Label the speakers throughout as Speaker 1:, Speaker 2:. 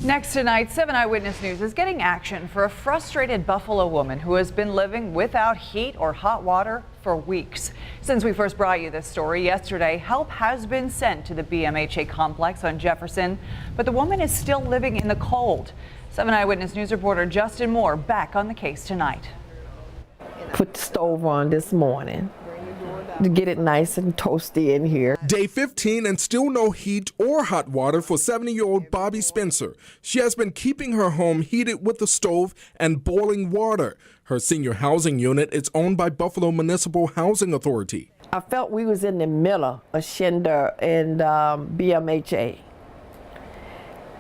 Speaker 1: Next tonight, 7 Eyewitness News is getting action for a frustrated Buffalo woman who has been living without heat or hot water for weeks. Since we first brought you this story yesterday, help has been sent to the BMHA complex on Jefferson, but the woman is still living in the cold. 7 Eyewitness News reporter Justin Moore back on the case tonight.
Speaker 2: Put the stove on this morning to get it nice and toasty in here.
Speaker 3: Day 15 and still no heat or hot water for 70-year-old Bobby Spencer. She has been keeping her home heated with the stove and boiling water. Her senior housing unit is owned by Buffalo Municipal Housing Authority.
Speaker 2: I felt we was in the middle of Shinda and BMHA.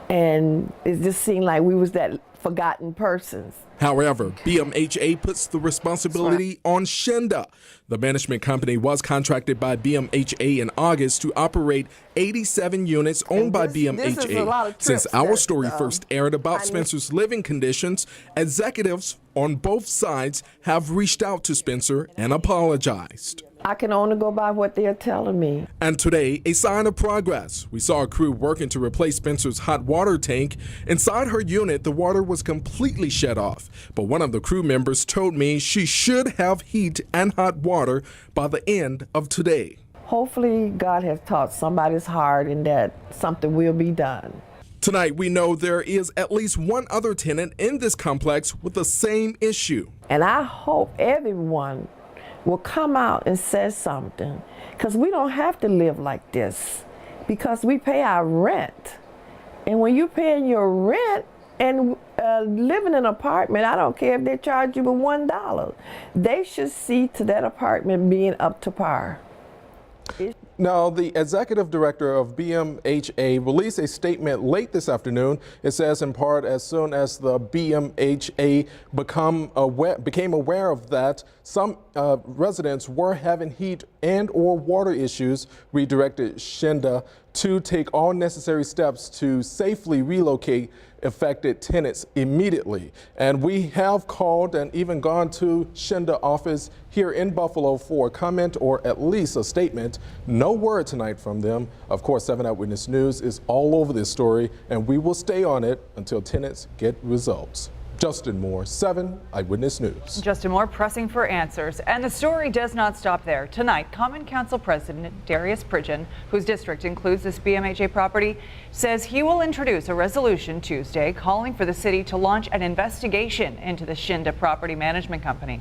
Speaker 2: And it just seemed like we was that forgotten persons.
Speaker 3: However, BMHA puts the responsibility on Shinda. The management company was contracted by BMHA in August to operate 87 units owned by BMHA. Since our story first aired about Spencer's living conditions, executives on both sides have reached out to Spencer and apologized.
Speaker 2: I can only go by what they're telling me.
Speaker 3: And today, a sign of progress. We saw a crew working to replace Spencer's hot water tank. Inside her unit, the water was completely shut off. But one of the crew members told me she should have heat and hot water by the end of today.
Speaker 2: Hopefully, God has taught somebody's heart and that something will be done.
Speaker 3: Tonight, we know there is at least one other tenant in this complex with the same issue.
Speaker 2: And I hope everyone will come out and say something, because we don't have to live like this, because we pay our rent. And when you're paying your rent and living in an apartment, I don't care if they charge you with $1. They should see to that apartment being up to par.
Speaker 4: Now, the executive director of BMHA released a statement late this afternoon. It says in part, as soon as the BMHA became aware of that, some residents were having heat and or water issues, redirected Shinda to take all necessary steps to safely relocate affected tenants immediately. And we have called and even gone to Shinda office here in Buffalo for a comment or at least a statement. No word tonight from them. Of course, 7 Eyewitness News is all over this story, and we will stay on it until tenants get results. Justin Moore, 7 Eyewitness News.
Speaker 1: Justin Moore pressing for answers. And the story does not stop there. Tonight, Common Council President Darius Pridgeon, whose district includes this BMHA property, says he will introduce a resolution Tuesday calling for the city to launch an investigation into the Shinda Property Management Company.